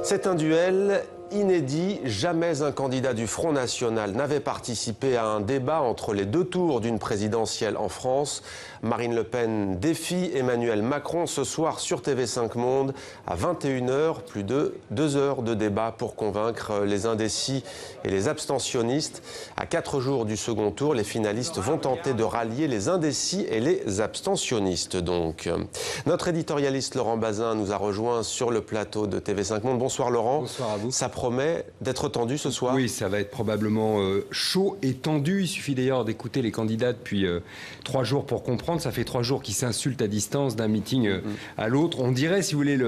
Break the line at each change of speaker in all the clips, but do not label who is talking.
C'est un duel inédit. Jamais un candidat du Front National n'avait participé à un débat entre les deux tours d'une présidentielle en France. Marine Le Pen défie Emmanuel Macron ce soir sur TV5 Monde à 21 h. Plus de 2 heures de débat pour convaincre les indécis et les abstentionnistes. À 4 jours du second tour, les finalistes vont tenter de rallier les indécis et les abstentionnistes. Donc, notre éditorialiste Laurent Bazin nous a rejoint sur le plateau de TV5 Monde. Bonsoir Laurent.
Bonsoir à vous.
Ça promet d'être tendu ce soir?
Oui, ça va être probablement chaud et tendu. Il suffit d'ailleurs d'écouter les candidats depuis 3 jours pour comprendre. Ça fait 3 jours qu'ils s'insultent à distance d'un meeting à l'autre. On dirait, si vous voulez,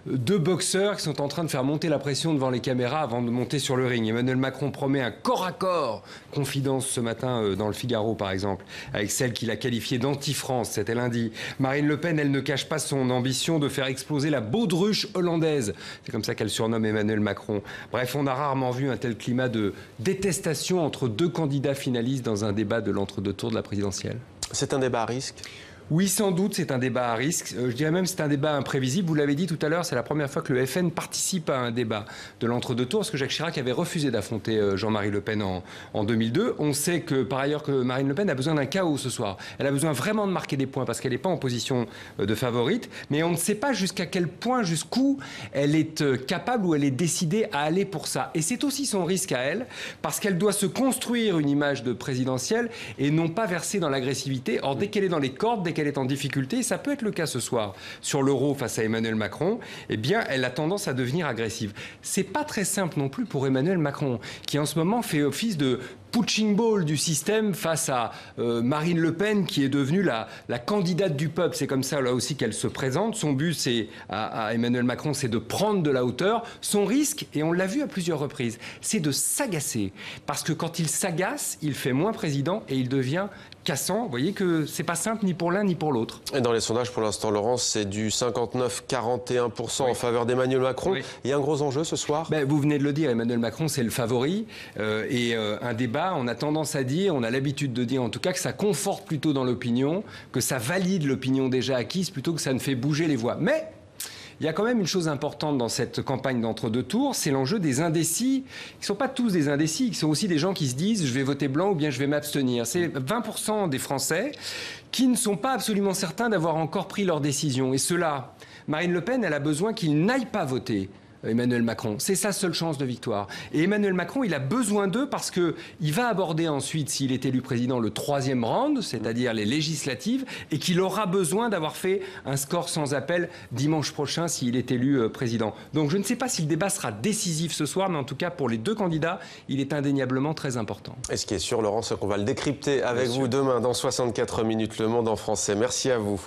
deux boxeurs qui sont en train de faire monter la pression devant les caméras avant de monter sur le ring. Emmanuel Macron promet un corps à corps. Confidence ce matin dans le Figaro, par exemple, avec celle qu'il a qualifiée d'anti-France. C'était lundi. Marine Le Pen, elle ne cache pas son ambition de faire exploser la baudruche hollandaise. C'est comme ça qu'elle surnomme Emmanuel Macron. Bref, on a rarement vu un tel climat de détestation entre deux candidats finalistes dans un débat de l'entre-deux tours de la présidentielle.
C'est un débat à risque?
Oui, sans doute, c'est un débat à risque. Je dirais même que c'est un débat imprévisible. Vous l'avez dit tout à l'heure, c'est la première fois que le FN participe à un débat de l'entre-deux-tours, parce que Jacques Chirac avait refusé d'affronter Jean-Marie Le Pen en 2002. On sait que, par ailleurs, que Marine Le Pen a besoin d'un chaos ce soir. Elle a besoin vraiment de marquer des points, parce qu'elle n'est pas en position de favorite. Mais on ne sait pas jusqu'à quel point, jusqu'où elle est capable ou elle est décidée à aller pour ça. Et c'est aussi son risque à elle, parce qu'elle doit se construire une image de présidentielle et non pas verser dans l'agressivité. Or, dès qu'elle est dans les cordes, dès qu'elle est en difficulté, ça peut être le cas ce soir sur l'euro face à Emmanuel Macron, eh bien elle a tendance à devenir agressive. C'est pas très simple non plus pour Emmanuel Macron, qui en ce moment fait office de punching ball du système face à Marine Le Pen, qui est devenue la candidate du peuple. C'est comme ça là aussi qu'elle se présente. Son but, c'est à Emmanuel Macron, c'est de prendre de la hauteur. Son risque, et on l'a vu à plusieurs reprises, c'est de s'agacer. Parce que quand il s'agace, il fait moins président et il devient cassant. Vous voyez que c'est pas simple ni pour l'un ni pour l'autre. Et
dans les sondages, pour l'instant, Laurence, c'est du 59-41% en faveur d'Emmanuel Macron. Oui. Il y a un gros enjeu ce soir?
Vous venez de le dire, Emmanuel Macron, c'est le favori. Un débat, on a tendance à dire, on a l'habitude de dire en tout cas que ça conforte plutôt dans l'opinion, que ça valide l'opinion déjà acquise plutôt que ça ne fait bouger les voix. Mais il y a quand même une chose importante dans cette campagne d'entre-deux tours, c'est l'enjeu des indécis, qui ne sont pas tous des indécis, qui sont aussi des gens qui se disent « je vais voter blanc ou bien je vais m'abstenir ». C'est 20% des Français qui ne sont pas absolument certains d'avoir encore pris leur décision. Et cela, Marine Le Pen, elle a besoin qu'ils n'aillent pas voter Emmanuel Macron. C'est sa seule chance de victoire. Et Emmanuel Macron, il a besoin d'eux parce qu'il va aborder ensuite, s'il est élu président, le 3e round, c'est-à-dire les législatives, et qu'il aura besoin d'avoir fait un score sans appel dimanche prochain s'il est élu président. Donc je ne sais pas si le débat sera décisif ce soir, mais en tout cas, pour les deux candidats, il est indéniablement très important.
Et ce qui est sûr, Laurent, c'est qu'on va le décrypter avec vous demain dans 64 minutes, Le Monde en français. Merci à vous.